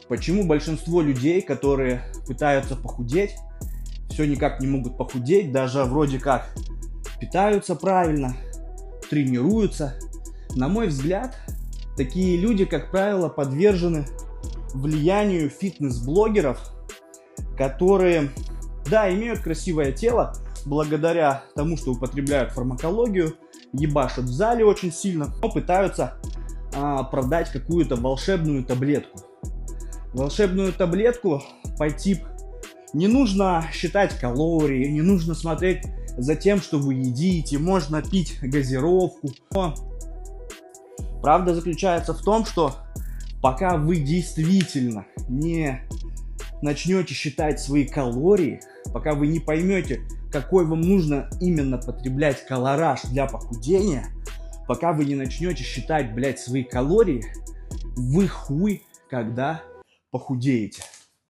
Почему большинство людей, которые пытаются похудеть, все никак не могут похудеть, даже вроде как питаются правильно, тренируются? На мой взгляд, такие люди, как правило, подвержены влиянию фитнес-блогеров, которые, да, имеют красивое тело, благодаря тому, что употребляют фармакологию, ебашат в зале очень сильно, но пытаются продать какую-то волшебную таблетку. Волшебную таблетку по типу: не нужно считать калории, не нужно смотреть за тем, что вы едите, можно пить газировку. Но правда заключается в том, что пока вы действительно не начнете считать свои калории, пока вы не поймете, какой вам нужно именно потреблять колораж для похудения, пока вы не начнете считать, блядь, свои калории, вы хуй когда похудеете.